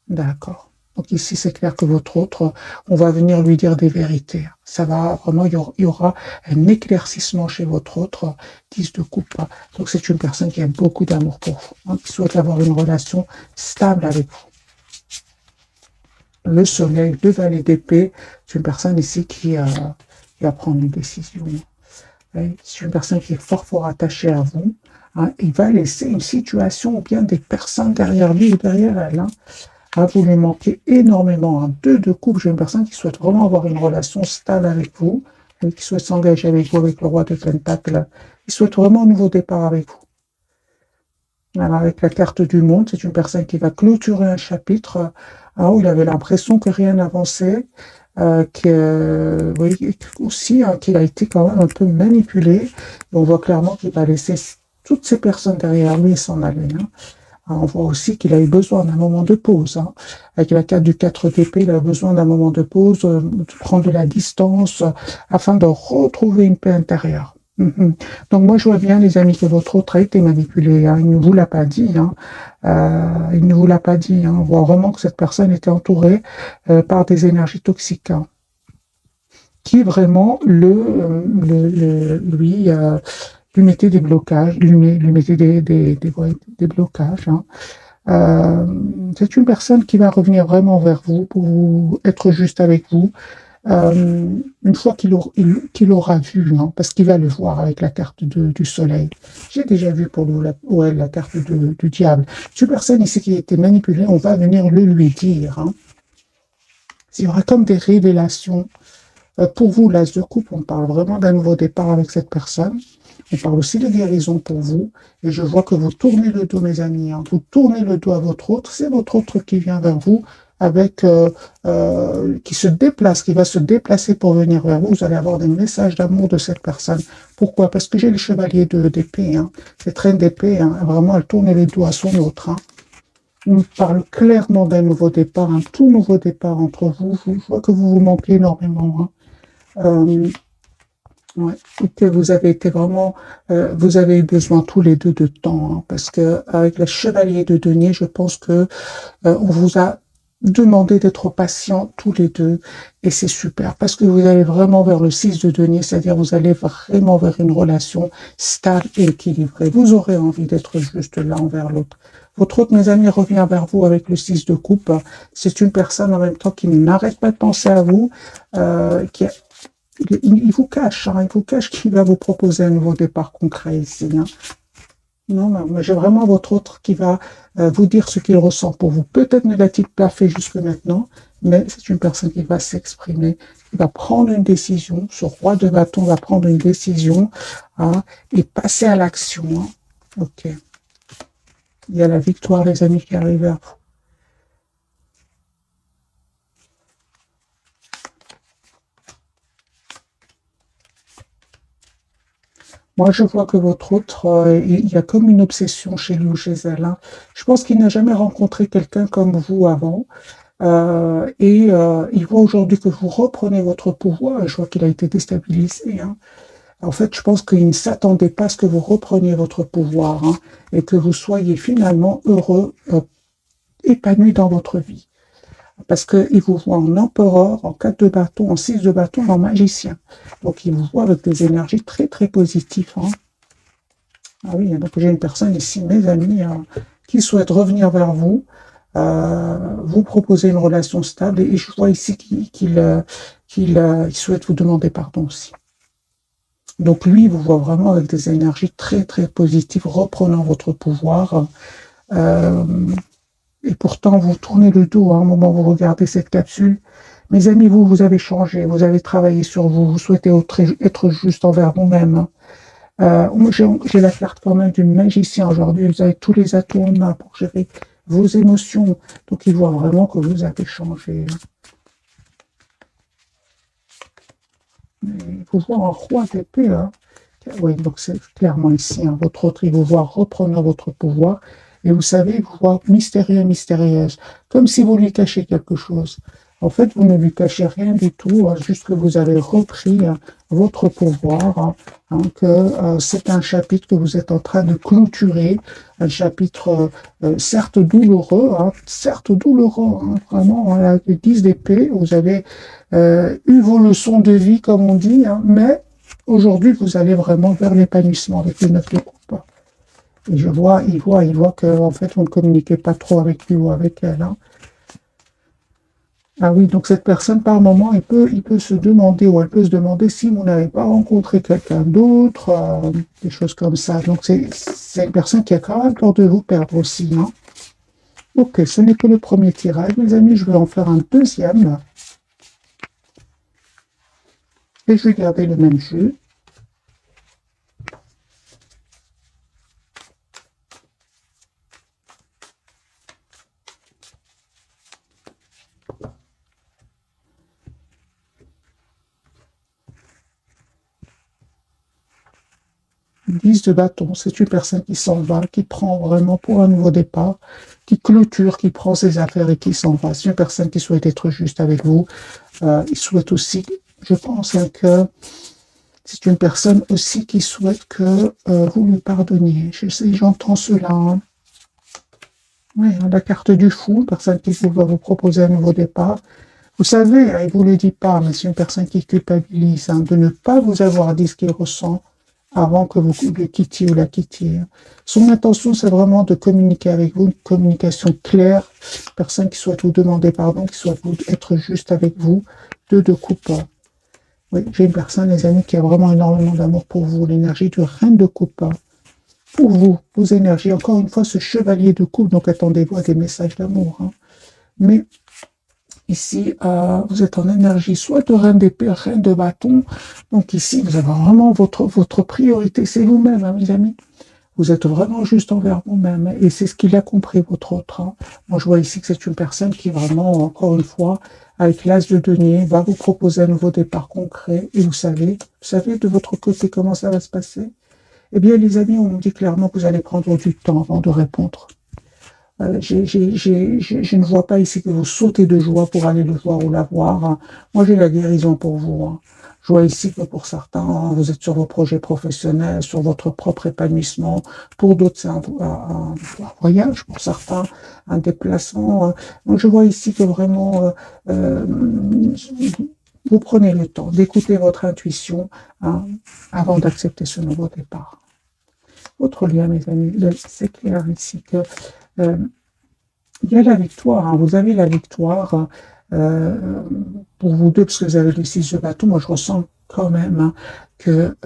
D'accord. Donc ici, c'est clair que votre autre, on va venir lui dire des vérités. Ça va vraiment, il y aura un éclaircissement chez votre autre, 10 de coupe. Donc c'est une personne qui a beaucoup d'amour pour vous, hein, qui souhaite avoir une relation stable avec vous. Le soleil, le valet d'épée, c'est une personne ici qui va prendre une décision. C'est une personne qui est fort, fort attachée à vous. Hein. Il va laisser une situation ou bien des personnes derrière lui ou derrière elle. Hein. Ah, vous lui manquez énormément. Hein. Deux de coupe, j'ai une personne qui souhaite vraiment avoir une relation stable avec vous, qui souhaite s'engager avec vous, avec le roi de Pentacle. Il souhaite vraiment un nouveau départ avec vous. Alors, avec la carte du monde, c'est une personne qui va clôturer un chapitre où il avait l'impression que rien n'avançait, oui, aussi qu'il a été quand même un peu manipulé. Et on voit clairement qu'il va laisser toutes ces personnes derrière lui et s'en aller. Hein. On voit aussi qu'il a eu besoin d'un moment de pause. Hein. Avec la carte du 4 d'épée, il a besoin d'un moment de pause, de prendre de la distance, afin de retrouver une paix intérieure. Donc moi, je vois bien, les amis, que votre autre a été manipulé. Hein. Il ne vous l'a pas dit. Hein. Il ne vous l'a pas dit. Hein. On voit vraiment que cette personne était entourée par des énergies toxiques. Hein, qui vraiment lui mettait des blocages, lui mettait des blocages. Hein. C'est une personne qui va revenir vraiment vers vous pour être juste avec vous. Une fois qu'il aura vu, hein, parce qu'il va le voir avec la carte du soleil. J'ai déjà vu pour lui la carte du diable. C'est une personne ici qui a été manipulée, on va venir le lui dire. Hein. Il y aura comme des révélations. Pour vous, l'as de coupe, on parle vraiment d'un nouveau départ avec cette personne. On parle aussi de guérison pour vous. Et je vois que vous tournez le dos, mes amis. Hein. Vous tournez le dos à votre autre. C'est votre autre qui vient vers vous, avec qui se déplace, qui va se déplacer pour venir vers vous. Vous allez avoir des messages d'amour de cette personne. Pourquoi? Parce que j'ai le chevalier d'épée. Hein. Cette reine d'épée, hein, vraiment, elle tourne le dos à son autre. Hein. On parle clairement d'un nouveau départ, un tout nouveau départ entre vous. Je vois que vous vous manquez énormément. Hein. Ouais, et que vous avez été vraiment, vous avez eu besoin tous les deux de temps, hein, parce que avec le chevalier de denier, je pense que on vous a demandé d'être patient tous les deux, et c'est super, parce que vous allez vraiment vers le 6 de denier, c'est-à-dire vous allez vraiment vers une relation stable et équilibrée. Vous aurez envie d'être juste l'un envers l'autre. Votre autre, mes amis, revient vers vous avec le 6 de coupe. C'est une personne en même temps qui n'arrête pas de penser à vous, il vous cache, hein, il vous cache qu'il va vous proposer un nouveau départ concret ici. Hein. Non, mais j'ai vraiment votre autre qui va vous dire ce qu'il ressent pour vous. Peut-être ne l'a-t-il pas fait jusque maintenant, mais c'est une personne qui va s'exprimer, qui va prendre une décision. Ce roi de bâton va prendre une décision hein, et passer à l'action. Hein. Ok. Il y a la victoire, les amis, qui arrive vers vous. Moi, je vois que votre autre, il y a comme une obsession chez lui ou chez elle. Hein. Je pense qu'il n'a jamais rencontré quelqu'un comme vous avant. Il voit aujourd'hui que vous reprenez votre pouvoir. Et je vois qu'il a été déstabilisé. Hein. En fait, je pense qu'il ne s'attendait pas à ce que vous repreniez votre pouvoir hein, et que vous soyez finalement heureux, épanoui dans votre vie. Parce qu'il vous voit en empereur, en 4 de bâton, en 6 de bâton, en magicien. Donc, il vous voit avec des énergies très, très positives. Hein. Ah oui, donc j'ai une personne ici, mes amis, qui souhaite revenir vers vous, vous proposer une relation stable. Et je vois ici qu'il souhaite vous demander pardon aussi. Donc, lui, il vous voit vraiment avec des énergies très, très positives, reprenant votre pouvoir. Et pourtant, vous tournez le dos à un moment où vous regardez cette capsule. Mes amis, vous avez changé, vous avez travaillé sur vous, vous souhaitez être juste envers vous-même. J'ai la carte quand même du magicien aujourd'hui. Vous avez tous les atouts en main pour gérer vos émotions. Donc, il voit vraiment que vous avez changé. Il vous voit un roi d'épée. Hein. Oui, donc c'est clairement ici. Hein, votre autre, il vous voit reprendre votre pouvoir. Et vous savez, il vous voit mystérieux, mystérieuse. Comme si vous lui cachiez quelque chose. En fait, vous ne lui cachez rien du tout, juste que vous avez repris votre pouvoir, que c'est un chapitre que vous êtes en train de clôturer, un chapitre certes douloureux, vraiment, le 10 d'épée, vous avez eu vos leçons de vie, comme on dit, mais aujourd'hui, vous allez vraiment vers l'épanouissement avec le 9 de coupe. Et il voit que en fait, vous ne communiquez pas trop avec lui ou avec elle. Ah oui, donc cette personne, par moment, il peut se demander, ou elle peut se demander si vous n'avez pas rencontré quelqu'un d'autre, des choses comme ça. Donc c'est une personne qui a quand même peur de vous perdre aussi. Ok, ce n'est que le premier tirage, mes amis. Je vais en faire un deuxième. Et je vais garder le même jeu. Dix de bâton, c'est une personne qui s'en va, qui prend vraiment pour un nouveau départ, qui clôture, qui prend ses affaires et qui s'en va. C'est une personne qui souhaite être juste avec vous. Il souhaite aussi, je pense, que c'est une personne aussi qui souhaite que vous lui pardonniez. Je sais, j'entends cela. Oui, la carte du fou, une personne qui va vous proposer un nouveau départ. Vous savez, il ne vous le dit pas, mais c'est une personne qui culpabilise de ne pas vous avoir dit ce qu'il ressent avant que vous le quittiez ou la quittiez. Son intention, c'est vraiment de communiquer avec vous, une communication claire, personne qui souhaite vous demander pardon, qui souhaite être juste avec vous, de coupe. Oui, j'ai une personne, les amis, qui a vraiment énormément d'amour pour vous, l'énergie du reine de coupe. Pour vous, vos énergies, encore une fois, ce chevalier de coupe, donc attendez-vous à des messages d'amour. Mais ici, vous êtes en énergie soit de reine d'épée, reine de bâton. Donc ici, vous avez vraiment votre priorité, c'est vous-même, mes amis. Vous êtes vraiment juste envers vous-même. Et c'est ce qu'il a compris, votre autre. Moi, je vois ici que c'est une personne qui vraiment, encore une fois, avec l'as de denier, va vous proposer un nouveau départ concret. Et vous savez de votre côté comment ça va se passer? Eh bien, les amis, on nous dit clairement que vous allez prendre du temps avant de répondre. Je ne vois pas ici que vous sautez de joie pour aller le voir ou la voir. Moi, j'ai la guérison pour vous. Je vois ici que pour certains, vous êtes sur vos projets professionnels, sur votre propre épanouissement. Pour d'autres, c'est un voyage. Pour certains, un déplacement. Donc, je vois ici que vraiment, vous prenez le temps d'écouter votre intuition avant d'accepter ce nouveau départ. Autre lien, mes amis, c'est clair ici que il y a la victoire, vous avez la victoire pour vous deux, parce que vous avez le 6 de bâton. Moi, je ressens quand même que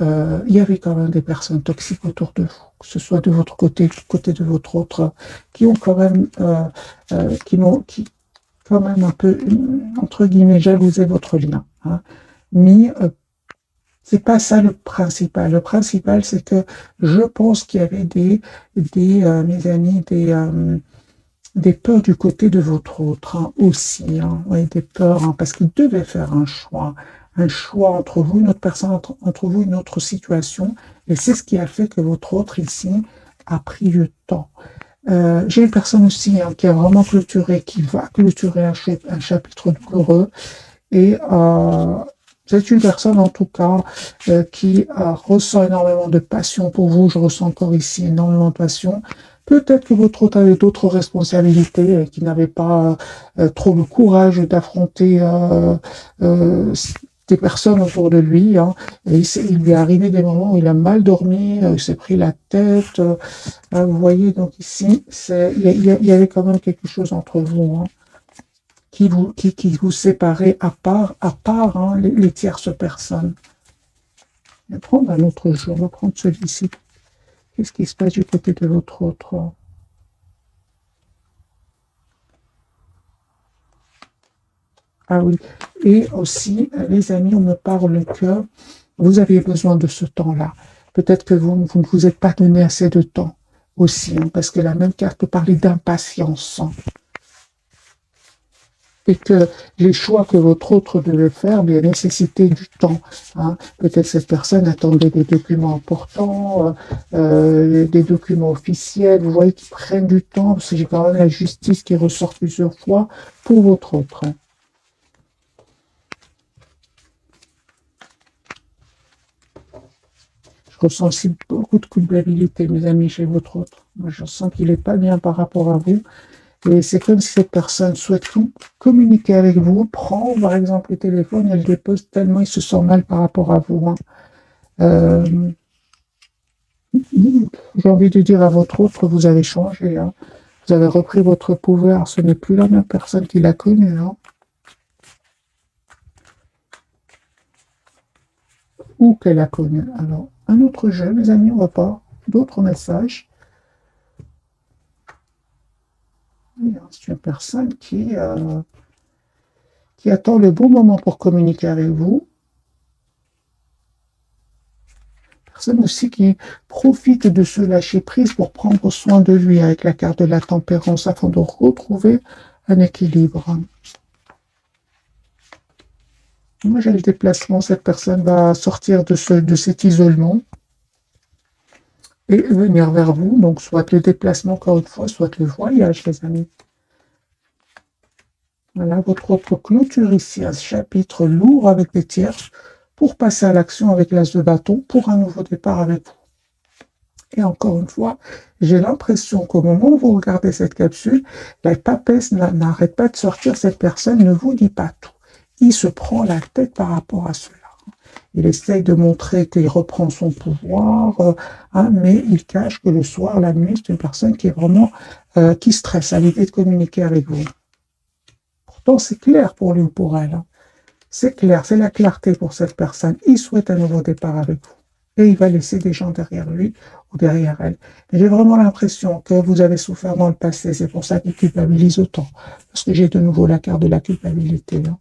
il y avait quand même des personnes toxiques autour de vous, que ce soit de votre côté, du côté de votre autre, qui ont quand même, qui quand même un peu, entre guillemets, jalousé votre lien. Mais c'est pas ça le principal. Le principal, c'est que je pense qu'il y avait mes amis, des peurs du côté de votre autre aussi, oui, des peurs, parce qu'il devait faire un choix entre vous, une autre personne, entre vous, une autre situation, et c'est ce qui a fait que votre autre ici a pris du temps. J'ai une personne aussi qui a vraiment clôturé, qui va clôturer un chapitre douloureux, et c'est une personne en tout cas qui ressent énormément de passion pour vous. Je ressens encore ici énormément de passion. Peut-être que votre autre avait d'autres responsabilités et qui n'avait pas trop le courage d'affronter des personnes autour de lui. Et il lui est arrivé des moments où il a mal dormi, il s'est pris la tête. Vous voyez, donc ici, il y avait quand même quelque chose entre vous. Qui vous séparait à part les tierces personnes. Je vais prendre un autre jeu, on va prendre celui-ci. Qu'est-ce qui se passe du côté de votre autre? Ah oui. Et aussi, les amis, on me parle que vous aviez besoin de ce temps-là. Peut-être que vous ne vous êtes pas donné assez de temps aussi, parce que la même carte peut parler d'impatience. Et que les choix que votre autre devait faire nécessitaient du temps. Peut-être cette personne attendait des documents importants, des documents officiels, vous voyez, qui prennent du temps, parce que j'ai quand même la justice qui ressort plusieurs fois pour votre autre. ressens aussi beaucoup de culpabilité, mes amis, chez votre autre. Moi, je sens qu'il n'est pas bien par rapport à vous. Et c'est comme si cette personne souhaite communiquer avec vous, prend par exemple le téléphone, elle dépose tellement il se sent mal par rapport à vous, hein. Euh, j'ai envie de dire à votre autre, vous avez changé, hein. Vous avez repris votre pouvoir, ce n'est plus la même personne qu'il a connue, hein. Ou qu'elle a connu. Alors, un autre jeu, mes amis, on va pas. D'autres messages. C'est une personne qui attend le bon moment pour communiquer avec vous. Personne aussi qui profite de ce lâcher-prise pour prendre soin de lui avec la carte de la tempérance afin de retrouver un équilibre. Moi, j'ai le déplacement. Cette personne va sortir de cet isolement et venir vers vous. Donc, soit le déplacement, encore une fois, soit le voyage, les amis. Voilà, votre autre clôture ici, un chapitre lourd avec des tierces pour passer à l'action avec l'as de bâton pour un nouveau départ avec vous. Et encore une fois, j'ai l'impression qu'au moment où vous regardez cette capsule, la papesse n'arrête pas de sortir. Cette personne ne vous dit pas tout. Il se prend la tête par rapport à cela. Il essaye de montrer qu'il reprend son pouvoir, hein, mais il cache que le soir, la nuit, c'est une personne qui est vraiment qui stresse à l'idée de communiquer avec vous. Pourtant, c'est clair pour lui ou pour elle, hein. C'est clair, c'est la clarté pour cette personne. Il souhaite un nouveau départ avec vous. Et il va laisser des gens derrière lui ou derrière elle. J'ai vraiment l'impression que vous avez souffert dans le passé. C'est pour ça qu'il culpabilise autant. Parce que j'ai de nouveau la carte de la culpabilité, hein.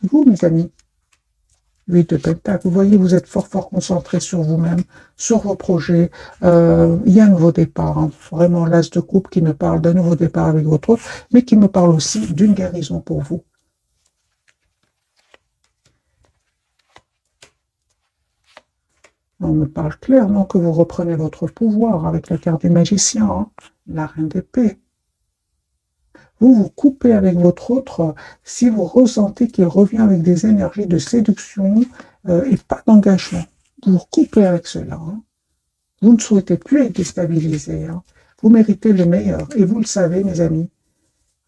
Vous, mes amis, 8 de Pentacle, vous voyez, vous êtes fort, fort concentré sur vous-même, sur vos projets. Il y a un nouveau départ, hein. Vraiment l'as de coupe qui me parle d'un nouveau départ avec votre autre, mais qui me parle aussi d'une guérison pour vous. On me parle clairement que vous reprenez votre pouvoir avec la carte du magicien, hein, la reine d'épée. Vous vous coupez avec votre autre si vous ressentez qu'il revient avec des énergies de séduction et pas d'engagement. Vous vous coupez avec cela, hein. Vous ne souhaitez plus être déstabilisé, hein. Vous méritez le meilleur et vous le savez, mes amis.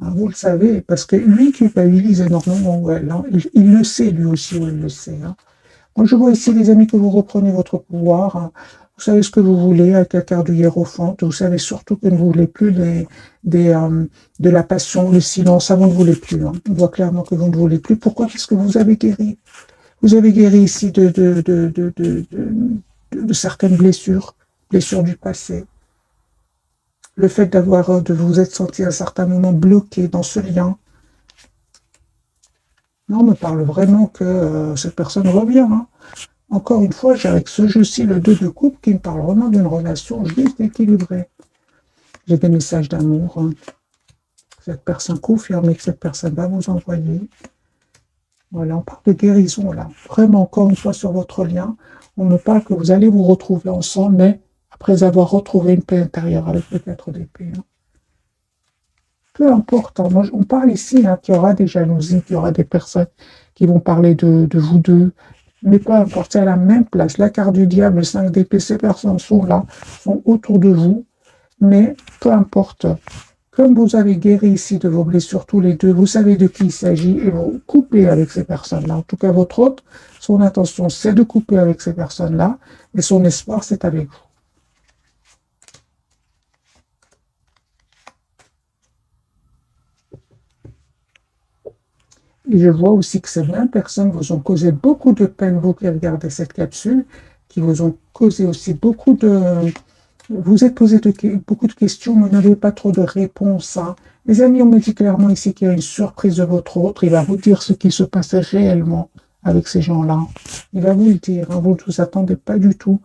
Hein, vous le savez parce que lui culpabilise énormément où elle, hein. Il le sait lui aussi, il le sait, hein. Moi, je vois ici, les amis, que vous reprenez votre pouvoir, hein. Vous savez ce que vous voulez avec la carte du hiérophant. Vous savez surtout que vous ne voulez plus de la passion, le silence. Ça, vous ne voulez plus, hein. On voit clairement que vous ne voulez plus. Pourquoi? Parce que vous avez guéri. Vous avez guéri ici de certaines blessures, blessures du passé. Le fait de vous être senti à un certain moment bloqué dans ce lien. Non, on me parle vraiment que cette personne revient, hein. Encore une fois, j'ai avec ce jeu-ci le 2 de coupe qui me parle vraiment d'une relation juste équilibrée. J'ai des messages d'amour, hein. Cette personne confirme que cette personne va vous envoyer. Voilà, on parle de guérison là. Vraiment, encore une fois, sur votre lien, on me parle que vous allez vous retrouver ensemble, mais après avoir retrouvé une paix intérieure avec le 4 d'épée, hein. Peu importe, hein. Moi, on parle ici hein, qu'il y aura des jalousies, qu'il y aura des personnes qui vont parler de vous deux. Mais peu importe, c'est à la même place. La carte du diable, le 5 d'épée, ces personnes sont là, sont autour de vous. Mais peu importe, comme vous avez guéri ici de vos blessures tous les deux, vous savez de qui il s'agit et vous coupez avec ces personnes-là. En tout cas, votre autre, son intention, c'est de couper avec ces personnes-là et son espoir, c'est avec vous. Et je vois aussi que ces mêmes personnes vous ont causé beaucoup de peine, vous qui regardez cette capsule, qui vous ont causé aussi beaucoup de... Vous êtes posé beaucoup de questions, mais vous n'avez pas trop de réponses, hein. Les amis, on me dit clairement ici qu'il y a une surprise de votre autre. Il va vous dire ce qui se passait réellement avec ces gens-là. Il va vous le dire, hein. Vous ne vous attendez pas du tout.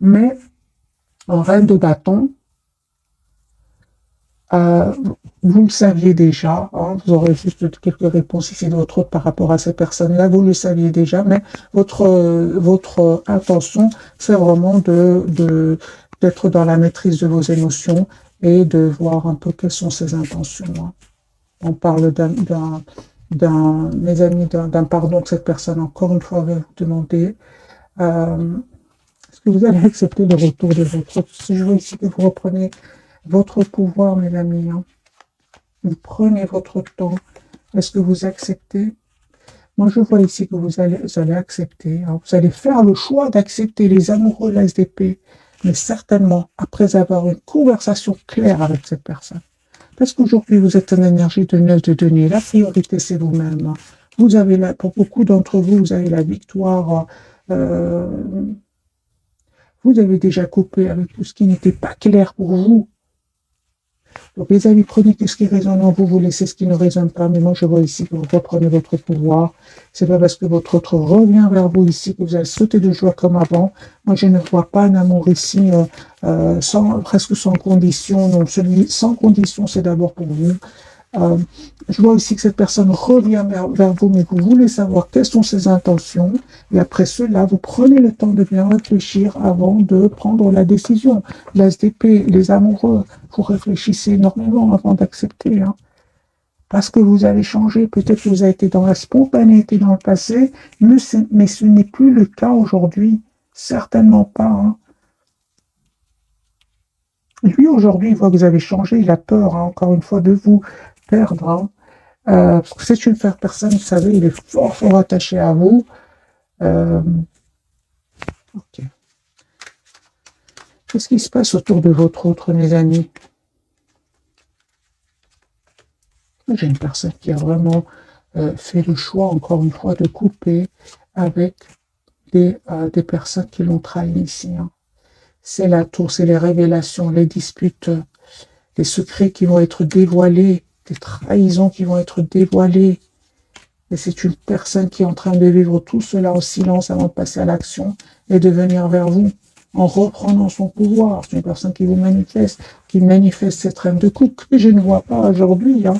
Mais en reine de bâton, euh, vous le saviez déjà, hein, vous aurez juste quelques réponses ici de votre autre par rapport à ces personnes-là, vous le saviez déjà, mais votre intention, c'est vraiment d'être dans la maîtrise de vos émotions et de voir un peu quelles sont ses intentions, hein. On parle mes amis, d'un pardon que cette personne, encore une fois, va vous demander. Est-ce que vous allez accepter le retour de votre... Je vois ici que vous reprenez votre pouvoir, mes amis. Hein. Vous prenez votre temps. Est-ce que vous acceptez? Moi, je vois ici que vous allez accepter. Hein. Vous allez faire le choix d'accepter les amoureux de la SDP, mais certainement après avoir une conversation claire avec cette personne. Parce qu'aujourd'hui, vous êtes en énergie de 9 de denier. La priorité, c'est vous-même. Vous avez pour beaucoup d'entre vous, vous avez la victoire. Vous avez déjà coupé avec tout ce qui n'était pas clair pour vous. Donc, les amis, prenez tout ce qui résonne en vous, vous laissez ce qui ne résonne pas. Mais moi, je vois ici que vous reprenez votre pouvoir. C'est pas parce que votre autre revient vers vous ici que vous allez sauter de joie comme avant. Moi, je ne vois pas un amour ici presque sans condition. Donc, celui sans condition, c'est d'abord pour vous. Je vois aussi que cette personne revient vers vous, mais vous voulez savoir quelles sont ses intentions. Et après cela, vous prenez le temps de bien réfléchir avant de prendre la décision. La SDP, les amoureux, vous réfléchissez énormément avant d'accepter. Hein. Parce que vous avez changé. Peut-être que vous avez été dans la spontanéité dans le passé, mais ce n'est plus le cas aujourd'hui. Certainement pas. Hein. Lui, aujourd'hui, il voit que vous avez changé. Il a peur, hein, encore une fois, de vous perdre. Hein. Parce que c'est une personne, vous savez, il est fort, fort attaché à vous. Ok. Qu'est-ce qui se passe autour de votre autre, mes amis? J'ai une personne qui a vraiment fait le choix, encore une fois, de couper avec des personnes qui l'ont trahi ici. Hein. C'est la tour, c'est les révélations, les disputes, les secrets qui vont être dévoilés, des trahisons qui vont être dévoilées. Et c'est une personne qui est en train de vivre tout cela en silence avant de passer à l'action et de venir vers vous en reprenant son pouvoir. C'est une personne qui vous manifeste, qui manifeste cette reine de coupe que je ne vois pas aujourd'hui. Hein.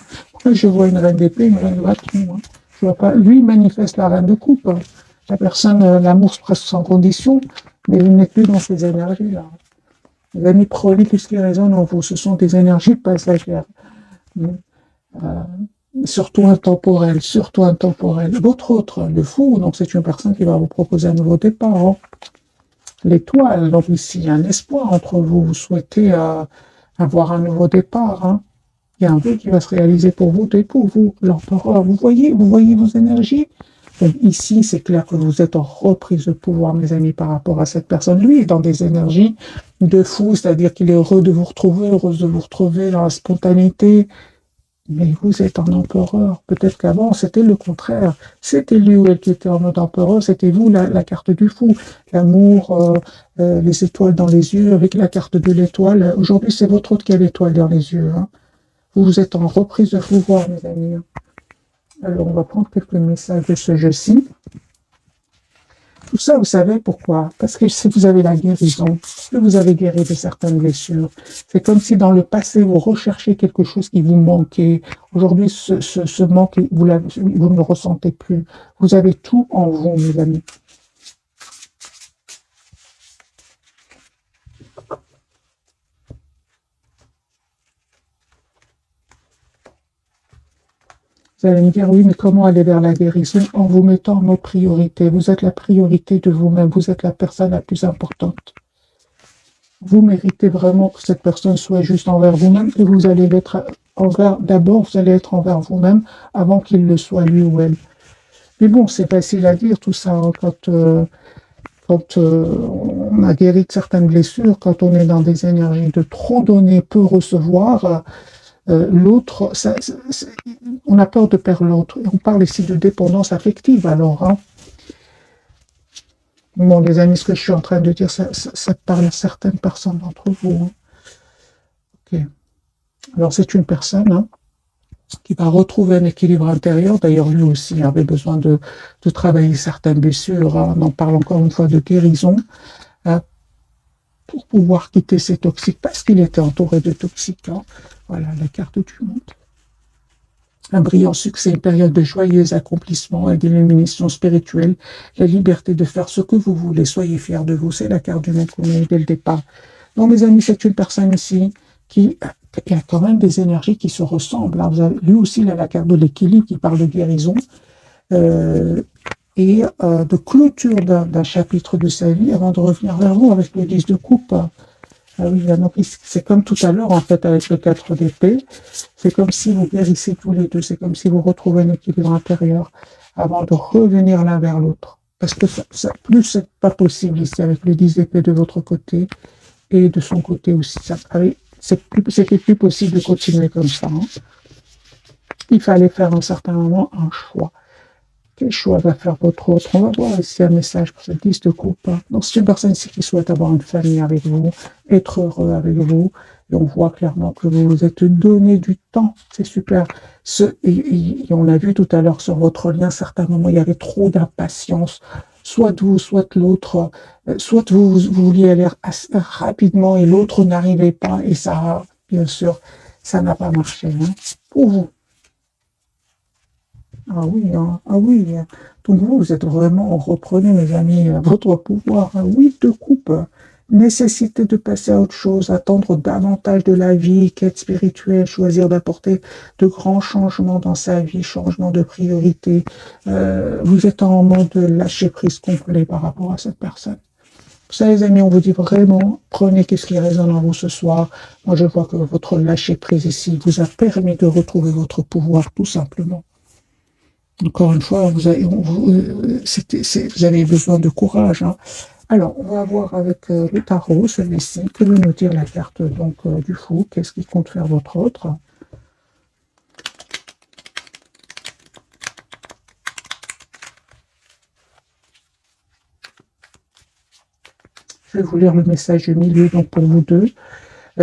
Moi, je vois une reine d'épée, une reine de bâton. Hein. Je vois pas. Lui manifeste la reine de coupe. Hein. La personne, l'amour presque sans condition, mais il n'est plus dans ces énergies-là. Les amis, prenez tout ce qui résonne en vous. Ce sont des énergies passagères. Surtout intemporelles, surtout intemporelles. Votre autre, le fou, donc c'est une personne qui va vous proposer un nouveau départ. Hein. L'étoile, donc ici, il y a un espoir entre vous. Vous souhaitez avoir un nouveau départ. Hein. Il y a un vœu qui va se réaliser pour vous et pour vous. L'empereur, vous voyez vos énergies. Donc ici, c'est clair que vous êtes en reprise de pouvoir, mes amis, par rapport à cette personne. Lui est dans des énergies de fou, c'est-à-dire qu'il est heureux de vous retrouver, heureuse de vous retrouver dans la spontanéité. Mais vous êtes en empereur. Peut-être qu'avant, c'était le contraire. C'était lui ou elle qui était en mode empereur. C'était vous, la carte du fou. L'amour, les étoiles dans les yeux, avec la carte de l'étoile. Aujourd'hui, c'est votre autre qui a l'étoile dans les yeux. Hein. Vous êtes en reprise de pouvoir, mes amis. Alors, on va prendre quelques messages de ce jeu-ci. Tout ça, vous savez pourquoi? Parce que si vous avez la guérison, que vous avez guéri de certaines blessures, c'est comme si dans le passé, vous recherchiez quelque chose qui vous manquait. Aujourd'hui, ce manque, vous ne le ressentez plus. Vous avez tout en vous, mes amis. Vous allez me dire, oui, mais comment aller vers la guérison? En vous mettant en mode priorité. Vous êtes la priorité de vous-même. Vous êtes la personne la plus importante. Vous méritez vraiment que cette personne soit juste envers vous-même et vous allez l'être d'abord, vous allez être envers vous-même avant qu'il le soit lui ou elle. Mais bon, c'est facile à dire tout ça hein, quand on a guéri de certaines blessures, quand on est dans des énergies de trop donner, peu recevoir. L'autre, on a peur de perdre l'autre. On parle ici de dépendance affective, alors. Hein. Bon, les amis, ce que je suis en train de dire, ça parle à certaines personnes d'entre vous. Hein. Ok. Alors, c'est une personne hein, qui va retrouver un équilibre intérieur. D'ailleurs, lui aussi avait besoin de travailler certaines blessures. Hein. On en parle encore une fois de guérison. Pour pouvoir quitter ces toxiques, parce qu'il était entouré de toxiques. Hein. Voilà, la carte du monde. Un brillant succès, une période de joyeux accomplissement et d'illumination spirituelle, la liberté de faire ce que vous voulez, soyez fiers de vous, c'est la carte du monde qu'on a eu dès le départ. Donc mes amis, c'est une personne ici qui a quand même des énergies qui se ressemblent. Hein. Lui aussi, il a la carte de l'équilibre qui parle de guérison. et de clôture d'un chapitre de sa vie avant de revenir vers vous avec le 10 de coupe. Ah oui, donc c'est comme tout à l'heure, en fait, avec le 4 d'épée. C'est comme si vous guérissez tous les deux. C'est comme si vous retrouvez un équilibre intérieur avant de revenir l'un vers l'autre. Parce que plus c'est pas possible ici avec le 10 d'épée de votre côté et de son côté aussi. C'était plus possible de continuer comme ça. Hein. Il fallait faire à un certain moment un choix. Quel choix va faire votre autre? On va voir ici un message pour cette 10 de coupe. Donc, c'est une personne ici qui souhaite avoir une famille avec vous, être heureux avec vous. Et on voit clairement que vous vous êtes donné du temps. C'est super. Et on a vu tout à l'heure sur votre lien, à certains moments, il y avait trop d'impatience. Soit vous, soit l'autre. Soit vous vouliez aller rapidement et l'autre n'arrivait pas. Et ça, bien sûr, ça n'a pas marché. Hein, pour vous. Ah oui, hein. Ah oui. Donc vous êtes vraiment, reprenez mes amis, votre pouvoir. Oui, de coupe. Nécessité de passer à autre chose, attendre davantage de la vie, quête spirituelle, choisir d'apporter de grands changements dans sa vie, changement de priorité. Vous êtes en mode lâcher prise complet par rapport à cette personne. Ça, les amis, on vous dit vraiment, prenez qu'est-ce qui résonne en vous ce soir. Moi, je vois que votre lâcher prise ici vous a permis de retrouver votre pouvoir, tout simplement. Encore une fois, vous avez besoin de courage. Hein. Alors, on va voir avec le tarot, celui-ci, que veut nous dire la carte donc, du fou. Qu'est-ce qui compte faire votre autre? Je vais vous lire le message du milieu donc pour vous deux.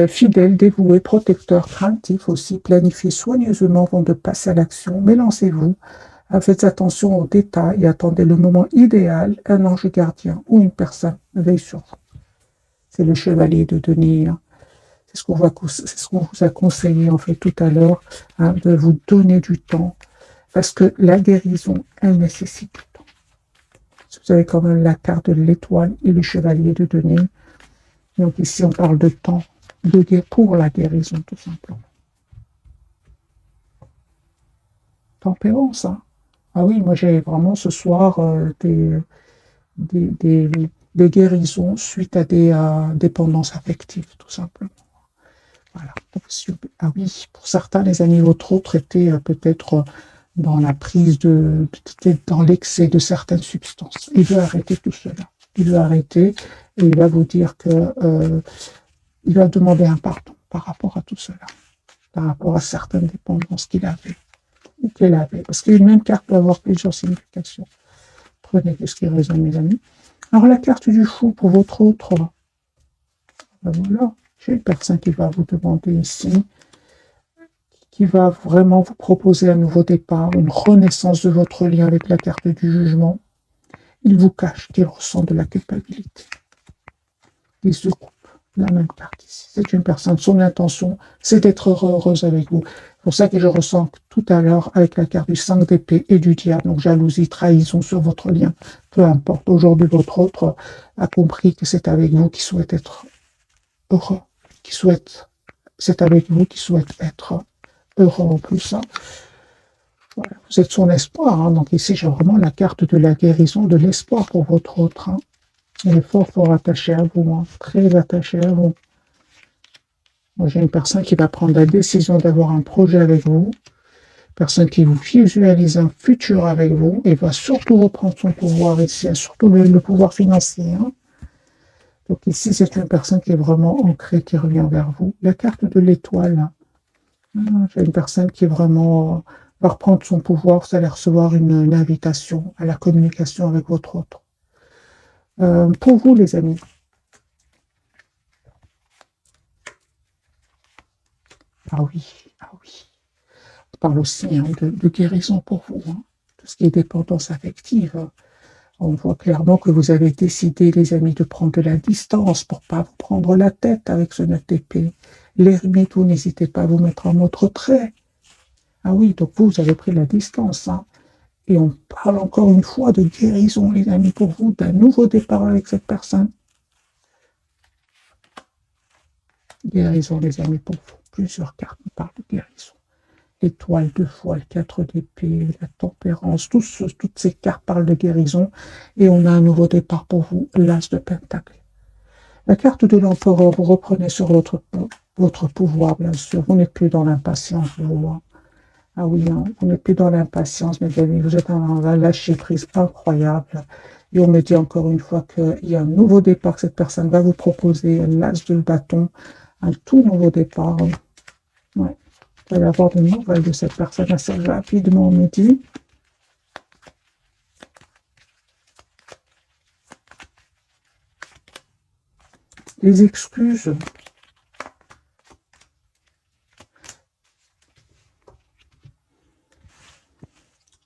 Fidèle, dévoué, protecteur, craintif aussi, planifiez soigneusement avant de passer à l'action, mais lancez-vous. Faites attention aux détails et attendez le moment idéal. Un ange gardien ou une personne veille sur vous. C'est le chevalier de denier. C'est ce qu'on vous a conseillé en fait tout à l'heure, hein, de vous donner du temps, parce que la guérison, elle nécessite du temps. Vous avez quand même la carte de l'étoile et le chevalier de denier. Donc ici, on parle de temps pour la guérison, tout simplement. Tempérance, hein. Ah oui, moi j'ai vraiment ce soir des guérisons suite à des dépendances affectives, tout simplement. Voilà. Ah oui, pour certains, les amis, votre autre était peut-être dans la prise dans l'excès de certaines substances. Il veut arrêter tout cela. Il veut arrêter et il va vous dire que il va demander un pardon par rapport à tout cela, par rapport à certaines dépendances qu'il avait ou qu'elle avait. Parce qu'une même carte peut avoir plusieurs significations. Prenez ce qui résonne, mes amis. Alors, la carte du fou pour votre autre, ben voilà, j'ai une personne qui va vous demander ici, qui va vraiment vous proposer un nouveau départ, une renaissance de votre lien avec la carte du jugement. Il vous cache qu'il ressent de la culpabilité. Il se coupe. La même carte ici. C'est une personne, son intention, c'est d'être heureuse avec vous. C'est pour ça que je ressens tout à l'heure avec la carte du 5 d'épée et du diable, donc jalousie, trahison sur votre lien. Peu importe, aujourd'hui votre autre a compris que c'est avec vous qui souhaite être heureux, c'est avec vous qui souhaite être heureux en plus. Hein. Voilà. Vous êtes son espoir, hein. Donc ici j'ai vraiment la carte de la guérison, de l'espoir pour votre autre. Hein. Il est fort, fort attaché à vous, hein. Très attaché à vous. Moi, j'ai une personne qui va prendre la décision d'avoir un projet avec vous, personne qui vous visualise un futur avec vous et va surtout reprendre son pouvoir ici, surtout le pouvoir financier. Hein. Donc ici, c'est une personne qui est vraiment ancrée, qui revient vers vous. La carte de l'étoile, j'ai une personne qui est vraiment va reprendre son pouvoir, vous allez recevoir une invitation à la communication avec votre autre. Pour vous, les amis, ah oui, ah oui. On parle aussi hein, de guérison pour vous, hein. Tout ce qui est dépendance affective. On voit clairement que vous avez décidé, les amis, de prendre de la distance pour pas vous prendre la tête avec ce 9 d'épée. L'ermite, vous n'hésitez pas à vous mettre en mode retrait. Ah oui, donc vous avez pris la distance. Hein. Et on parle encore une fois de guérison, les amis, pour vous, d'un nouveau départ avec cette personne. Guérison, les amis, pour vous. Plusieurs cartes nous parlent de guérison. l'étoile de foi, le 4 d'épée, la tempérance, toutes ces cartes parlent de guérison et on a un nouveau départ pour vous, l'as de pentacle. La carte de l'empereur, vous reprenez sur votre pouvoir, bien sûr, vous n'êtes plus dans l'impatience, vous. Ah oui, hein, vous n'êtes plus dans l'impatience, mes amis, vous êtes dans un lâcher-prise incroyable. Et on me dit encore une fois qu'il y a un nouveau départ que cette personne va vous proposer, l'as de bâton, un tout nouveau départ. Ouais. Vous allez avoir des nouvelles de cette personne assez rapidement, on me dit. Les excuses.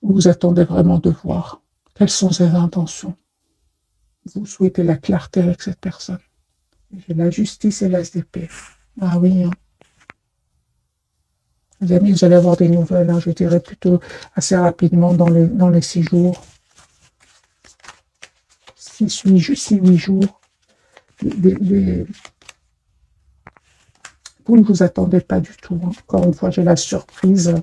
Vous attendez vraiment de voir quelles sont ses intentions. Vous souhaitez la clarté avec cette personne. J'ai la justice et l'as d'épée. Ah oui, hein. Les amis, vous allez avoir des nouvelles, hein, je dirais plutôt assez rapidement dans les 6 jours. 6-8 jours. Vous ne vous attendez pas du tout. Hein. Encore une fois, j'ai la surprise.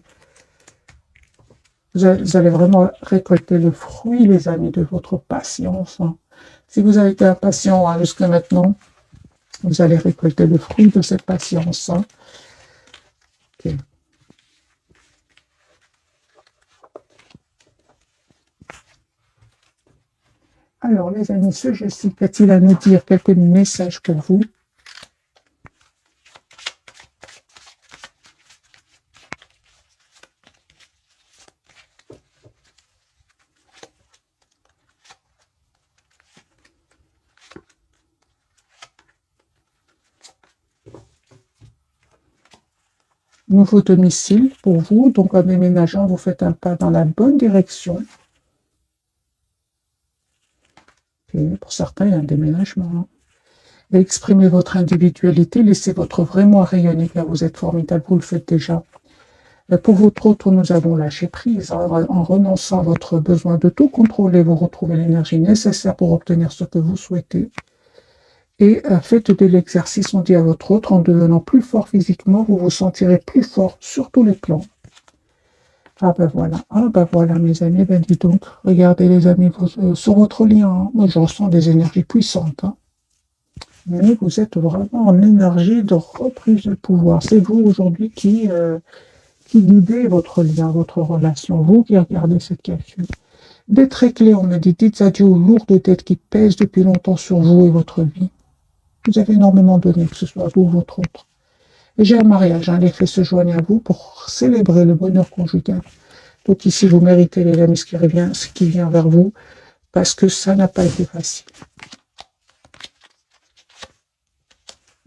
Vous allez vraiment récolter le fruit, les amis, de votre patience. Hein. Si vous avez été impatient hein, jusqu'à maintenant, vous allez récolter le fruit de cette patience. Hein. Okay. Alors, les amis, ce jeu-ci, qu'a-t-il à nous dire? Quelques messages pour vous. Nouveau domicile pour vous, donc en déménageant, vous faites un pas dans la bonne direction. Okay. Pour certains, il y a un déménagement. Hein. Et exprimez votre individualité, laissez votre vrai moi rayonner, car vous êtes formidable, vous le faites déjà. Pour votre autre, nous avons lâché prise. En renonçant à votre besoin de tout contrôler, vous retrouvez l'énergie nécessaire pour obtenir ce que vous souhaitez. Et faites de l'exercice, on dit à votre autre, en devenant plus fort physiquement, vous vous sentirez plus fort sur tous les plans. Ah ben voilà mes amis, ben dis donc, regardez les amis, sur votre lien, hein, moi je ressens des énergies puissantes. Hein. Mais vous êtes vraiment en énergie de reprise de pouvoir. C'est vous aujourd'hui qui guidez votre lien, votre relation, vous qui regardez cette capsule. Des traits clés, on me dit, dites adieu aux lourdes dettes qui pèsent depuis longtemps sur vous et votre vie. Vous avez énormément donné, que ce soit vous ou votre autre. Et j'ai un mariage, hein, les faits se joignent à vous pour célébrer le bonheur conjugal. Donc ici, vous méritez les amis ce qui vient vers vous, parce que ça n'a pas été facile.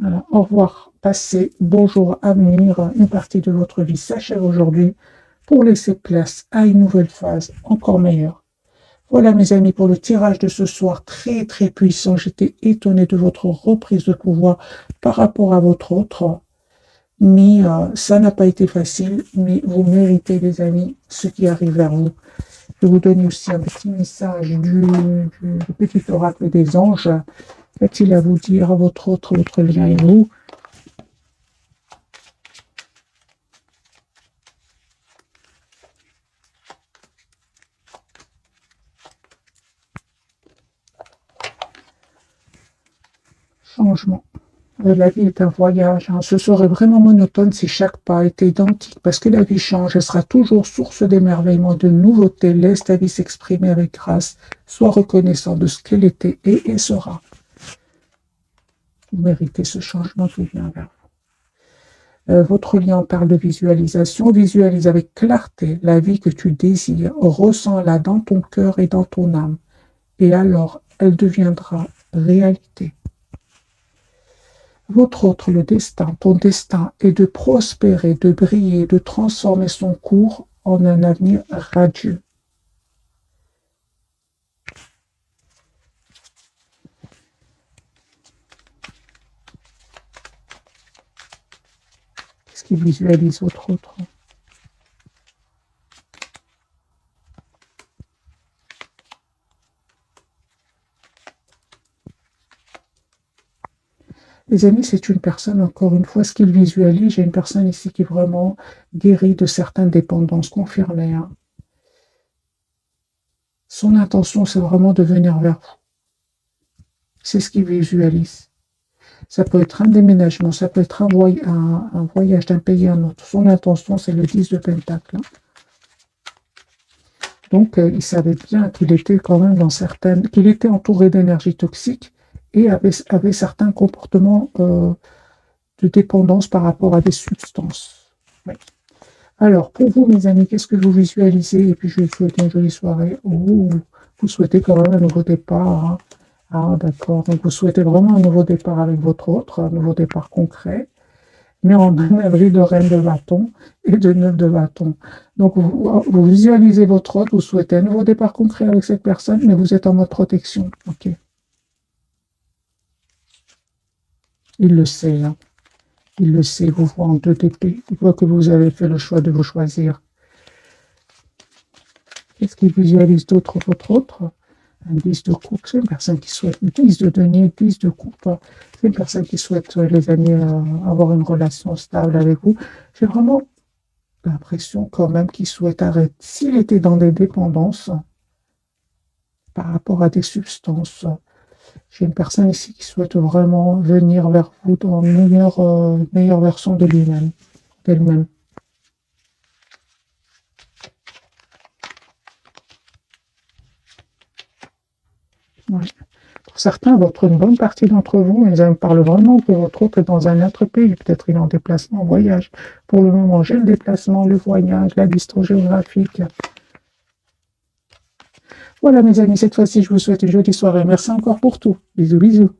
Voilà, au revoir, passez, bonjour, avenir, une partie de votre vie s'achève aujourd'hui pour laisser place à une nouvelle phase encore meilleure. Voilà mes amis pour le tirage de ce soir très très puissant. J'étais étonné de votre reprise de pouvoir par rapport à votre autre. Mais ça n'a pas été facile, mais vous méritez les amis ce qui arrive vers vous. Je vais vous donner aussi un petit message du petit oracle des anges. Qu'a-t-il à vous dire à votre lien et vous? Changement. La vie est un voyage. Hein. Ce serait vraiment monotone si chaque pas était identique, parce que la vie change. Elle sera toujours source d'émerveillement, de nouveautés. Laisse ta vie s'exprimer avec grâce. Sois reconnaissant de ce qu'elle était et sera. Vous méritez ce changement qui vient vers vous. Votre lien parle de visualisation. Visualise avec clarté la vie que tu désires. Ressens-la dans ton cœur et dans ton âme. Et alors, elle deviendra réalité. Votre autre, le destin, ton destin est de prospérer, de briller, de transformer son cours en un avenir radieux. Qu'est-ce qui visualise votre autre? Les amis, c'est une personne, encore une fois, ce qu'il visualise, j'ai une personne ici qui est vraiment guérie de certaines dépendances confirmées. Hein. Son intention, c'est vraiment de venir vers vous. C'est ce qu'il visualise. Ça peut être un déménagement, ça peut être un voyage d'un pays à un autre. Son intention, c'est le 10 de Pentacle. Hein. Donc, il savait bien qu'il était quand même qu'il était entouré d'énergie toxique et avait certains comportements de dépendance par rapport à des substances. Oui. Alors, pour vous, mes amis, qu'est-ce que vous visualisez? Et puis, je vous souhaite une jolie soirée. Oh, vous souhaitez quand même un nouveau départ. Hein. Ah, d'accord. Donc, vous souhaitez vraiment un nouveau départ avec votre autre, un nouveau départ concret, mais en énergie de reine de bâton et de neuf de bâton. Donc, vous visualisez votre autre, vous souhaitez un nouveau départ concret avec cette personne, mais vous êtes en mode protection. Ok. Il le sait, hein. Il le sait, vous voit en 2 d'épée. Il voit que vous avez fait le choix de vous choisir. Qu'est-ce qu'il visualise d'autre, votre autre? Un 10 de coupe, c'est une personne qui souhaite 10 de denier, 10 de coupe. C'est une personne qui souhaite, les amis, avoir une relation stable avec vous. J'ai vraiment l'impression quand même qu'il souhaite arrêter. S'il était dans des dépendances par rapport à des substances, j'ai une personne ici qui souhaite vraiment venir vers vous dans une meilleure version de lui-même, d'elle-même. Ouais. Pour certains, une bonne partie d'entre vous, ils me parlent vraiment que votre autre est dans un autre pays. Peut-être il est en déplacement, en voyage. Pour le moment, j'ai le déplacement, le voyage, la distance géographique. Voilà, mes amis, cette fois-ci, je vous souhaite une jolie soirée. Merci encore pour tout. Bisous, bisous.